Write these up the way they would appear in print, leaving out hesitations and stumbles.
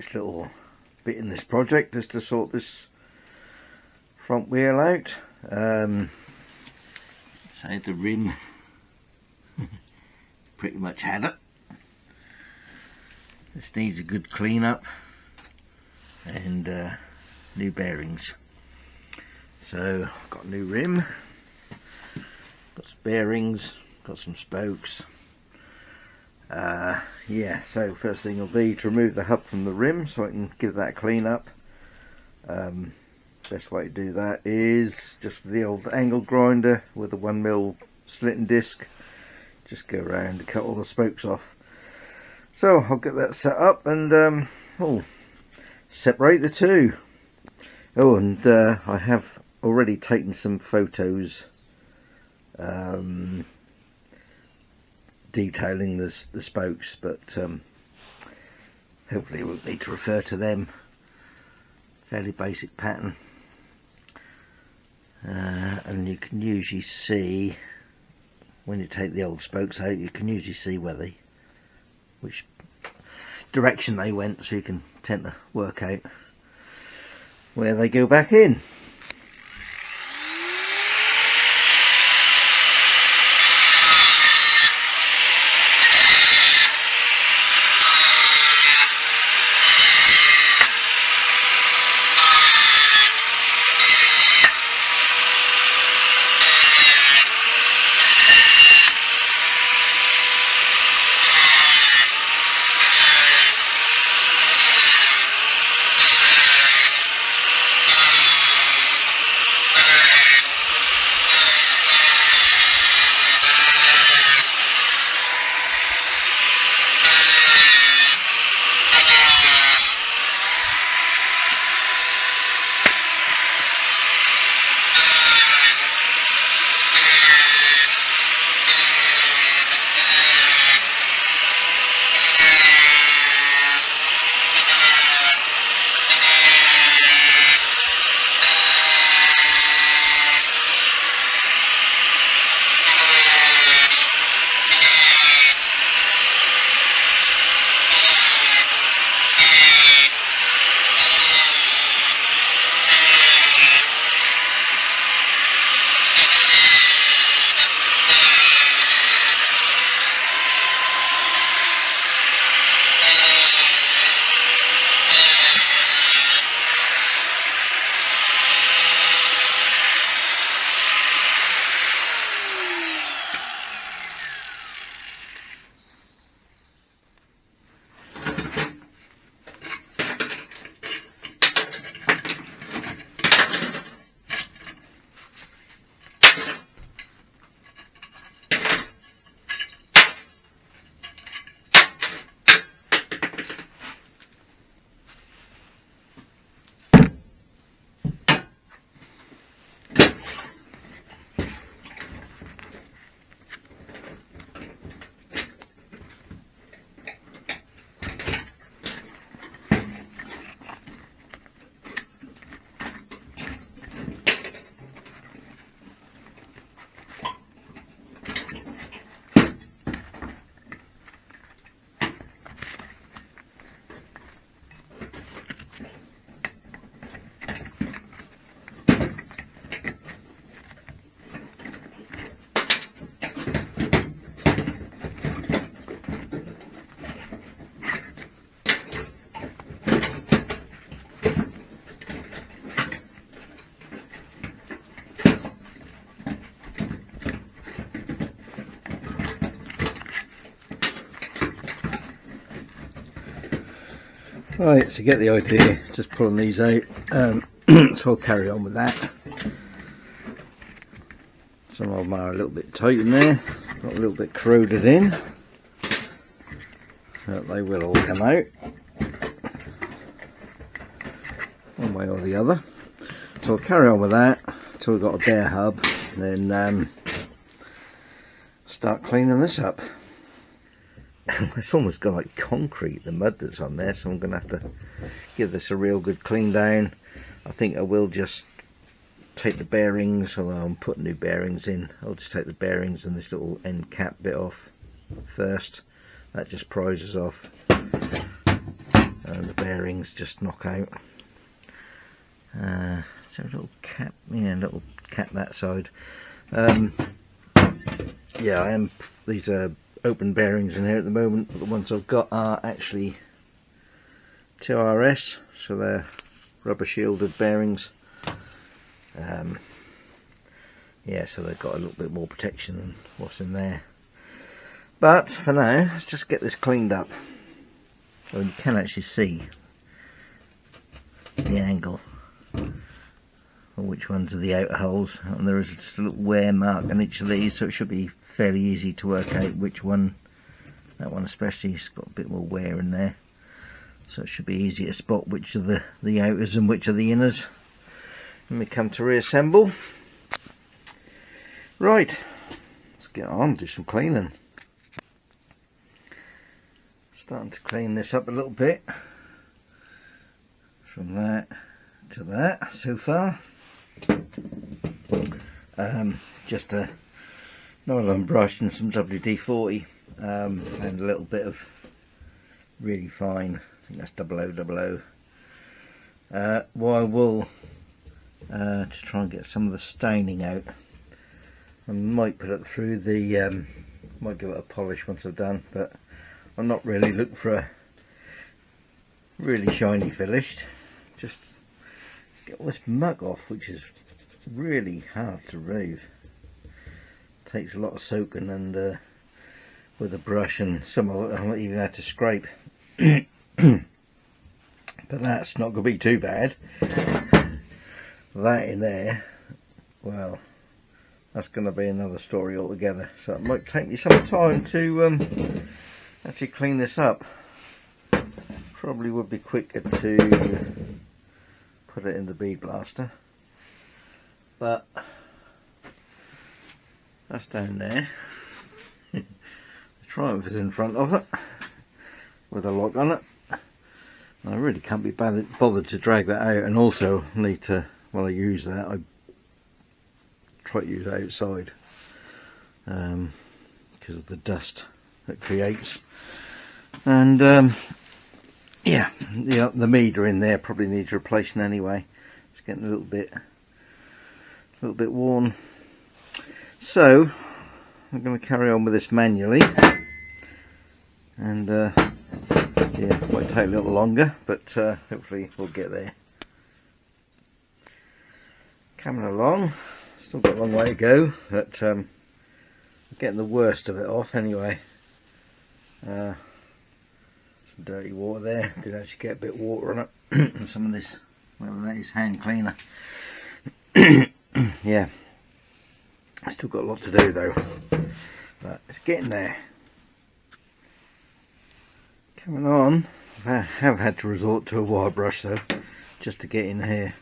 this little bit in this project just to sort this front wheel out. So the rim pretty much had it. This needs a good clean up and new bearings. So I've got a new rim, got some bearings, got some spokes. Yeah, so first thing will be to remove the hub from the rim so I can give that a clean up. Best way to do that is just with the old angle grinder with a 1mm slitting disc. Just go around and cut all the spokes off. So I'll get that set up and separate the two. Oh, and I have already taken some photos detailing the spokes, but hopefully we'll need to refer to them. Fairly basic pattern, and you can usually see when you take the old spokes out, you can usually see which direction they went, so you can tend to work out where they go back in. Right, so get the idea, just pulling these out, so I'll carry on with that. Some of them are a little bit tight in there, got a little bit corroded in, so they will all come out, one way or the other. So I'll carry on with that until we've got a bare hub, and then start cleaning this up. It's almost got like concrete, the mud that's on there, so I'm going to have to give this a real good clean down. I think I will just take the bearings, although I'm putting new bearings in, I'll just take the bearings and this little end cap bit off first. That just prizes off. the bearings just knock out. So a little cap, yeah, little cap that side. Yeah, these are open bearings in here at the moment, but the ones I've got are actually 2RS, so they're rubber shielded bearings. Yeah, so they've got a little bit more protection than what's in there. But for now, let's just get this cleaned up. So you can actually see the angle or which ones are the outer holes, and there is just a little wear mark on each of these, so it should be fairly easy to work out which one. That one especially has got a bit more wear in there, so it should be easy to spot which are the outers and which are the inners when we come to reassemble. Right, let's get on, do some cleaning. Starting to clean this up a little bit from that to that so far. Just a nylon brush and some WD-40 and a little bit of really fine, I think that's 0000. What I will to try and get some of the staining out, I might put it through the might give it a polish once I've done, but I'm not really looking for a really shiny finish. Just get all this muck off, which is really hard to remove. Takes a lot of soaking, and with a brush, and some of it I even had to scrape. But that's not going to be too bad. That in there, well, that's going to be another story altogether. So it might take me some time to actually clean this up. Probably would be quicker to put it in the bead blaster, but that's down there. The triumph is in front of it with a lock on it. I really can't be bothered to drag that out, and also need to, while I use that, I try to use it outside because of the dust it creates. And yeah, the meter in there probably needs replacing anyway. It's getting a little bit worn. So I'm going to carry on with this manually, and yeah, it might take a little longer, but hopefully we'll get there. Coming along, still got a long way to go, but getting the worst of it off anyway. Some dirty water there, did actually get a bit of water on it, and some of this, whatever that is, hand cleaner. Yeah, I still got a lot to do though, but it's getting there. Coming on, I have had to resort to a wire brush though, just to get in here.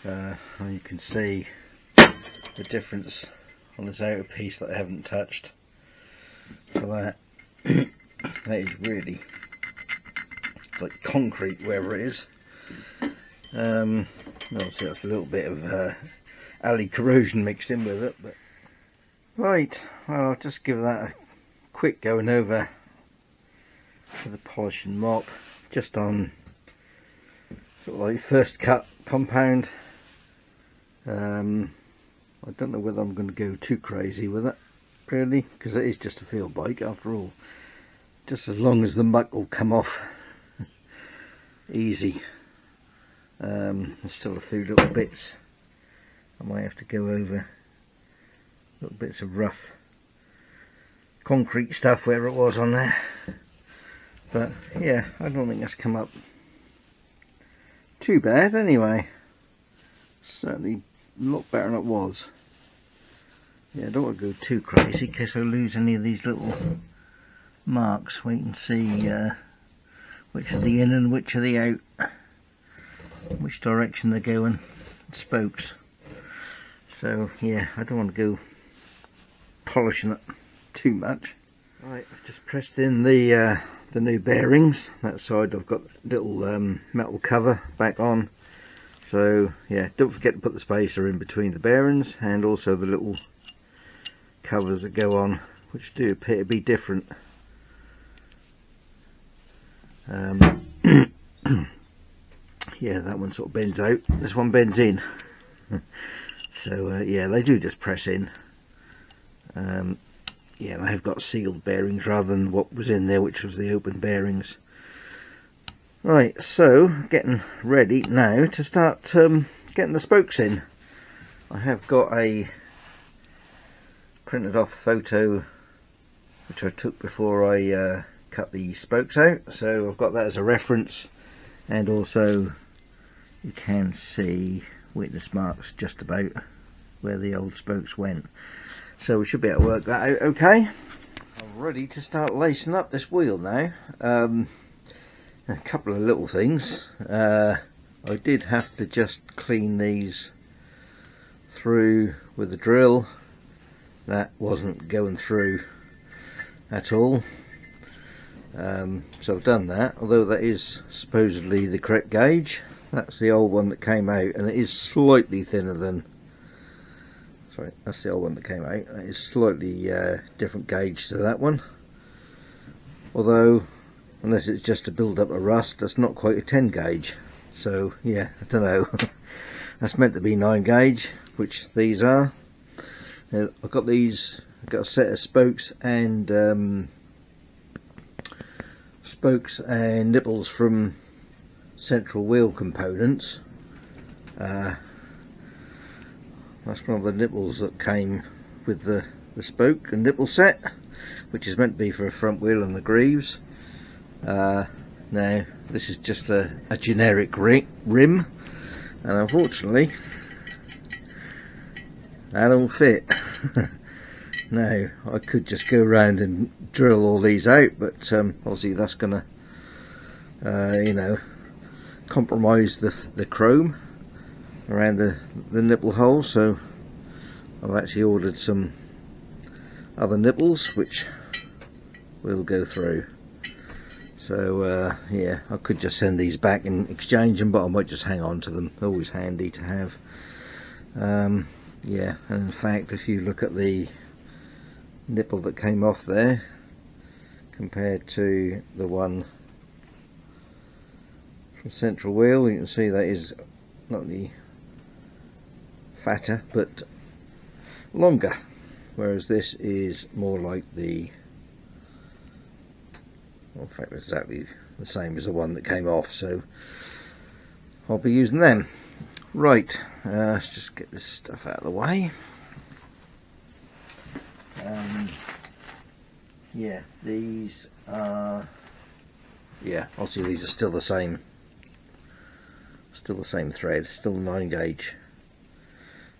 And you can see the difference on this outer piece that I haven't touched. So that is really like concrete wherever it is. Obviously that's a little bit of alley corrosion mixed in with it, but right, well, I'll just give that a quick going over with a polishing mop, just on sort of like first cut compound. I don't know whether I'm going to go too crazy with it really, because it is just a field bike after all. Just as long as the muck will come off easy. There's still a few little bits I might have to go over, little bits of rough concrete stuff wherever it was on there, but yeah, I don't think that's come up too bad anyway. Certainly a lot better than it was. Yeah, I don't want to go too crazy in case I lose any of these little marks. Wait and see which are the in and which are the out, which direction they're going, spokes. So yeah, I don't want to go polishing it too much. Right, I've just pressed in the new bearings. That side I've got the little metal cover back on. So yeah, don't forget to put the spacer in between the bearings, and also the little covers that go on, which do appear to be different. yeah, that one sort of bends out, this one bends in. So yeah, they do just press in. Yeah, they have got sealed bearings rather than what was in there, which was the open bearings. Right, so getting ready now to start getting the spokes in. I have got a printed off photo which I took before I cut the spokes out, so I've got that as a reference, and also you can see witness marks just about where the old spokes went, so we should be able to work that out okay. I'm ready to start lacing up this wheel now. A couple of little things. I did have to just clean these through with the drill. That wasn't going through at all, so I've done that, although that is supposedly the correct gauge. That's the old one that came out, and it is slightly thinner than, sorry, that's the old one that came out. That is slightly different gauge to that one, although unless it's just to build up a rust, that's not quite a 10 gauge. So yeah, I don't know. That's meant to be 9 gauge, which these are. Now, I've got these, I've got a set of spokes and nipples from central wheel components. That's one of the nipples that came with the spoke and nipple set, which is meant to be for a front wheel and the Greeves. Now this is just a generic rim, and unfortunately that don't fit. Now I could just go around and drill all these out, but obviously that's gonna you know, compromise the chrome around the nipple hole, so I've actually ordered some other nipples which will go through. So yeah, I could just send these back and exchange them, but I might just hang on to them. They're always handy to have. Yeah, and in fact, if you look at the nipple that came off there compared to the one from central wheel, you can see that is not only fatter but longer, whereas this is more like the, well, in fact exactly the same as the one that came off, so I'll be using them. Right, let's just get this stuff out of the way. Yeah, these are, yeah, obviously these are still the same thread, still 9 gauge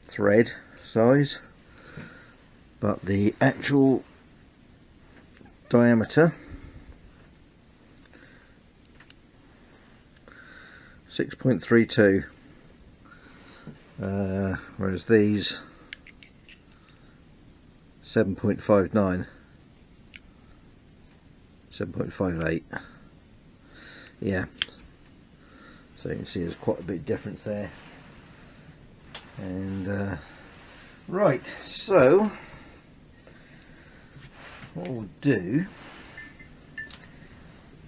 thread size, but the actual diameter 6.32, whereas these 7.59, 7.58. Yeah, so you can see there's quite a bit of difference there. And right, so what we'll do,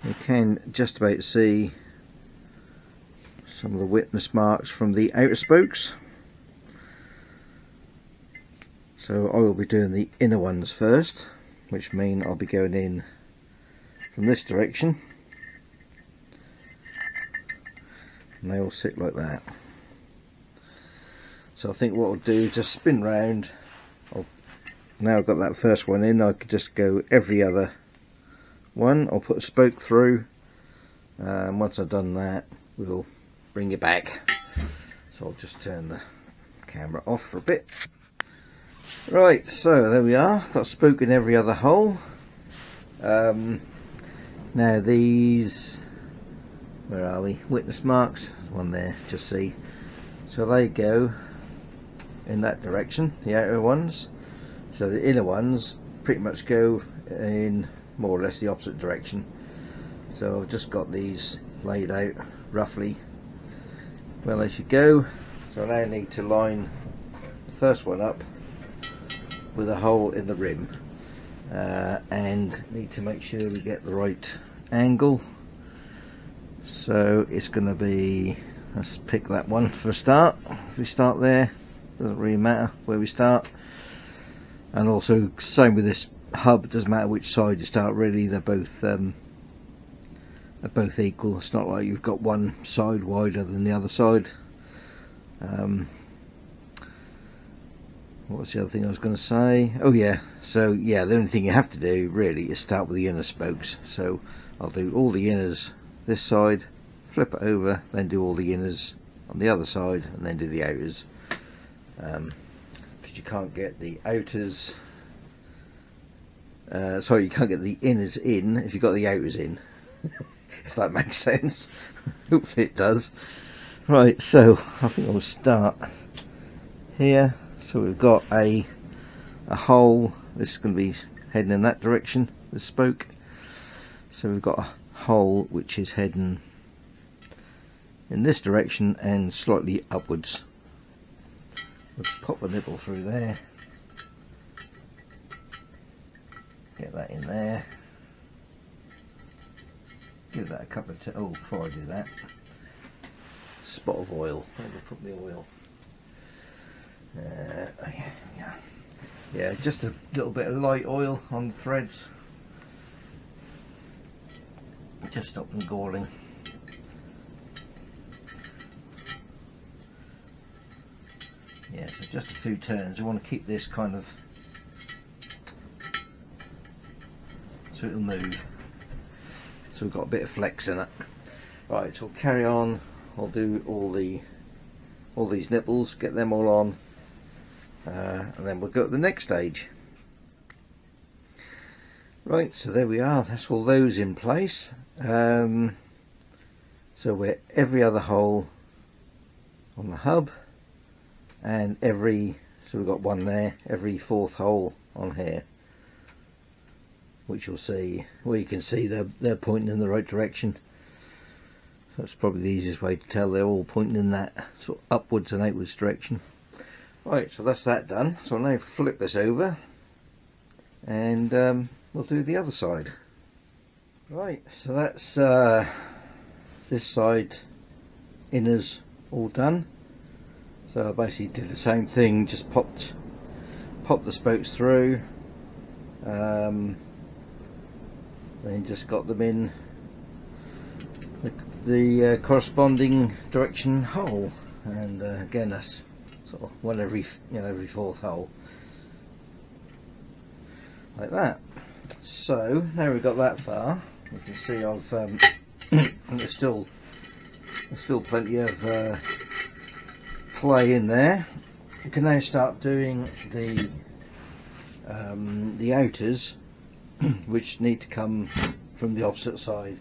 you can just about see some of the witness marks from the outer spokes, so I will be doing the inner ones first, which mean I'll be going in from this direction, and they all sit like that. So I think what I'll do is just spin round. Now I've got that first one in, I could just go every other one. I'll put a spoke through, and once I've done that, we'll bring it back. So I'll just turn the camera off for a bit. Right, so there we are, got a spoke in every other hole. Now these, where are we, witness marks, one there, just see, so they go in that direction, the outer ones, so the inner ones pretty much go in more or less the opposite direction. So I've just got these laid out roughly where they should go. So I now need to line the first one up with a hole in the rim, and need to make sure we get the right angle. So it's going to be, let's pick that one for a start. If we start there, doesn't really matter where we start. And also same with this hub, it doesn't matter which side you start really, they're both equal. It's not like you've got one side wider than the other side. What was the other thing I was going to say? Oh yeah, so yeah, the only thing you have to do really is start with the inner spokes. So I'll do all the inners this side, flip it over, then do all the inners on the other side, and then do the outers. Because you can't get the outers, sorry, you can't get the inners in if you've got the outers in. If that makes sense. Hopefully it does. Right, so I think I'll start here. So we've got a hole, this is going to be heading in that direction, the spoke. So we've got a hole which is heading in this direction and slightly upwards. Let's pop the nipple through there. Get that in there. Give that a couple of oh, before I do that, spot of oil. Where did I put the oil? Yeah, just a little bit of light oil on the threads. Just stop them galling. Yeah, so just a few turns. You want to keep this kind of so it'll move. So we've got a bit of flex in it. Right, so we'll carry on. I'll do all these nipples, get them all on, and then we'll go to the next stage. Right, so there we are. That's all those in place. So we're every other hole on the hub, and so we've got one there, every fourth hole on here, which you'll see, well, you can see they're pointing in the right direction. So that's probably the easiest way to tell, they're all pointing in that sort of upwards and outwards direction. Right, so that's that done. So I'll now flip this over and we'll do the other side. Right, so that's this side inners all done. So I basically did the same thing, just popped the spokes through, then just got them in the corresponding direction hole, and again that's sort of one every fourth hole, like that. So now we've got that far, you can see I've there's still plenty of play in there. You can now start doing the outers, which need to come from the opposite side.